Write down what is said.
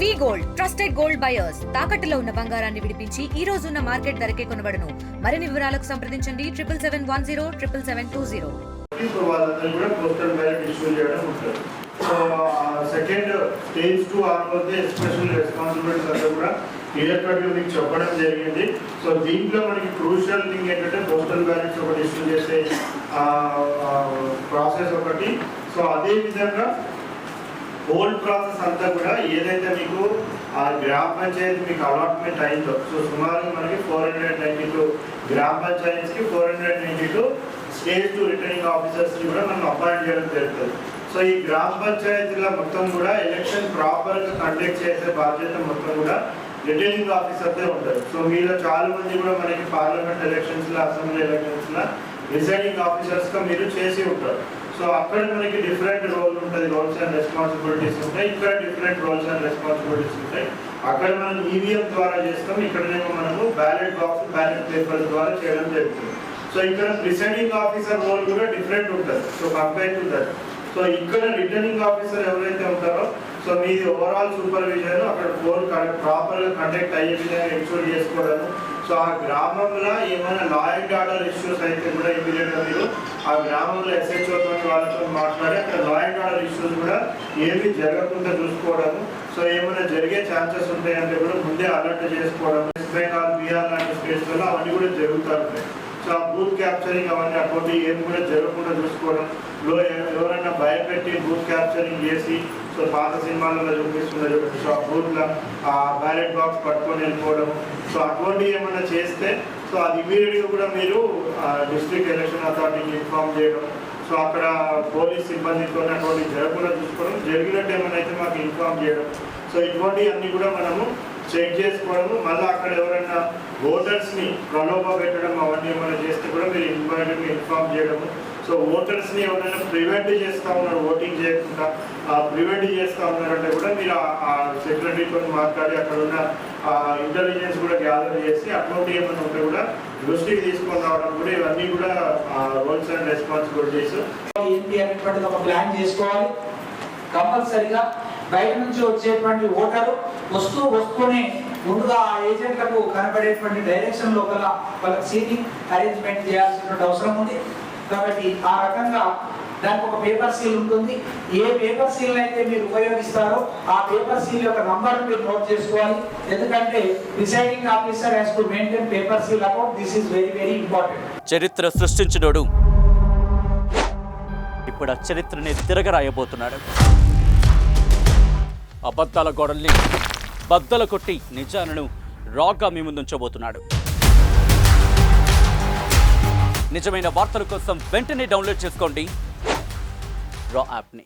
వి gold trusted gold buyers తాకట్టులో ఉన్న బంగారాన్ని విడిపించి ఈ రోజు ఉన్న మార్కెట్ ధరకే కొనబడును. మరిన్ని వివరాలకు సంప్రదించండి 77107720. సో సెకండ్ స్టేజ్ 2 ఆర్పోతే స్పెషల్ రెస్పాన్సిబిలిటీస్ అంతా కూడా క్లియర్ కట్గా మీకు చెప్పడం జరిగింది. సో దీంట్లో మనకి క్రూషియల్ థింగ్ ఏంటంటే పోస్టల్ బ్యాలెట్స్ ఒకటి ఇష్యూ చేసే ప్రాసెస్ ఒకటి. సో అదేవిధంగా హోల్ ప్రాసెస్ అంతా కూడా ఏదైతే మీకు ఆ గ్రామ పంచాయతీ మీకు అలాట్మెంట్ అయిందో, సో సుమారు మనకి 492 గ్రామ పంచాయతీస్కి 492 స్టేజ్ 2 రిటర్నింగ్ ఆఫీసర్స్ని కూడా మనం అపాయింట్ చేయడం జరుగుతుంది. సో ఈ గ్రామ పంచాయతీల మొత్తం కూడా ఎలక్షన్ ప్రాపర్గా కండక్ట్ చేసే బాధ్యత మొత్తం కూడా రిటర్నింగ్ ఆఫీసర్దే ఉంటుంది. సో మీలో చాలా మంది కూడా మనకి పార్లమెంట్ ఎలక్షన్స్లో, అసెంబ్లీ ఎలక్షన్స్లో రిసైడింగ్ ఆఫీసర్స్గా మీరు చేసి ఉంటారు. సో అక్కడ మనకి డిఫరెంట్ రోల్ ఉంటుంది, రోల్స్ అండ్ రెస్పాన్సిబిలిటీస్ ఉంటాయి. ఇక్కడ డిఫరెంట్ రోల్స్ అండ్ రెస్పాన్సిబిలిటీస్ ఉంటాయి. అక్కడ మనం ఈవీఎం ద్వారా చేస్తాం, ఇక్కడనేమో మనము బ్యాలెట్ బాక్స్, బ్యాలెట్ పేపర్ ద్వారా చేయడం జరుగుతుంది. సో ఇక్కడ ప్రిసైడింగ్ ఆఫీసర్ రోల్ కూడా డిఫరెంట్ ఉంటుంది. So compare to that, so ఇక్కడ రిటర్నింగ్ ఆఫీసర్ ఎవరైతే ఉంటారో, సో మీది ఓవరాల్ సూపర్విజన్ అక్కడ పోల్ ప్రాపర్గా కండక్ట్ అయ్యే విధంగా ఎన్షూర్ చేసుకోవడము. సో ఆ గ్రామంలో ఏమైనా లా అండ్ ఆర్డర్ ఇష్యూస్ అయితే కూడా ఇమీడియట్గా మీరు ఆ గ్రామంలో ఎస్హెచ్ఓతో వాళ్ళతో మాట్లాడి అక్కడ లా అండ్ ఆర్డర్ ఇష్యూస్ కూడా ఏమి జరగకుండా చూసుకోవడము. సో ఏమైనా జరిగే ఛాన్సెస్ ఉంటాయంటే కూడా ముందే అలర్ట్ చేసుకోవడం. వెస్ట్ బెంగాల్, బీహార్ లాంటి స్టేట్స్లో అవన్నీ కూడా జరుగుతూ ఉంటాయి. సో ఆ బూత్ క్యాప్చరింగ్ అవన్నీ అటువంటి ఏం కూడా జరగకుండా చూసుకోవడం. ఎవరైనా భయపెట్టి బూత్ క్యాప్చరింగ్ చేసి, సో పాత సినిమాలలో చూపిస్తున్నారు, సో ఆ బూత్లో ఆ బ్యాలెట్ బాక్స్ పట్టుకొని వెళ్ళిపోవడం, సో అటువంటి ఏమైనా చేస్తే సో అది ఇమీడియట్గా కూడా మీరు డిస్ట్రిక్ట్ ఎలక్షన్ అథారిటీకి ఇన్ఫార్మ్ చేయడం. సో అక్కడ పోలీస్ సిబ్బందితో అటువంటి జరగకుండా చూసుకోవడం, జరిగినట్టు ఏమైనా అయితే మాకు ఇన్ఫార్మ్ చేయడం. సో ఇటువంటి అన్నీ కూడా మనము చెక్ చేసుకోవడము. మళ్ళీ అక్కడ ఎవరైనా ఓటర్స్ని ప్రలోభ పెట్టడం అవన్నీ ఏమైనా చేస్తే కూడా మీరు ఇన్ఫార్మేటివ్గా ఇన్ఫార్మ్ చేయడము. సో ఓటర్స్ని ఎవరైనా ప్రివెంట్ చేస్తూ ఉన్నారు, ఓటింగ్ చేయకుండా ప్రివెంట్ చేస్తూ ఉన్నారంటే కూడా మీరు ఆ సెక్రటరీతో మాట్లాడి అక్కడ ఉన్న ఇంటెలిజెన్స్ కూడా గ్యాదర్ చేసి అటువంటి ఏమైనా ఉంటే కూడా దృష్టికి తీసుకొని రావడం కూడా, ఇవన్నీ కూడా రోల్స్ అండ్ రెస్పాన్సిబిలిటీస్. ఏంటి అనేటువంటిది ఒక ప్లాన్ చేసుకోవాలి. కంపల్సరిగా బయట నుంచి వచ్చేటువంటి ఓటరు వస్తూనే ముందుగా ఆ ఏజెంట్లకు కనబడేటువంటి డైరెక్షన్ లో గల వాళ్ళకి సీటింగ్ అరేంజ్మెంట్ చేయాల్సినటువంటి అవసరం ఉంది. కాబట్టి ఆ రకంగా దానికి ఒక పేపర్ సీల్ ఉంటుంది. ఏ పేపర్ సీల్ అయితే మీరు ఉపయోగిస్తారో ఆ పేపర్ సీల్ యొక్క నంబర్ మీరు నోట్ చేసుకోవాలి. ఎందుకంటే deciding officer has to maintain paper seal account. This is very very important. చరిత్ర సృష్టించినోడు ఇప్పుడు ఆ చరిత్రని తిరగరాయబోతున్నాడు. అబద్ధాల గోడల్ని బద్దలు కొట్టి నిజాలను రాగా మీ ముందుంచబోతున్నాడు. నిజమైన వార్తల కోసం వెంటనే డౌన్లోడ్ చేసుకోండి రా యాప్ని.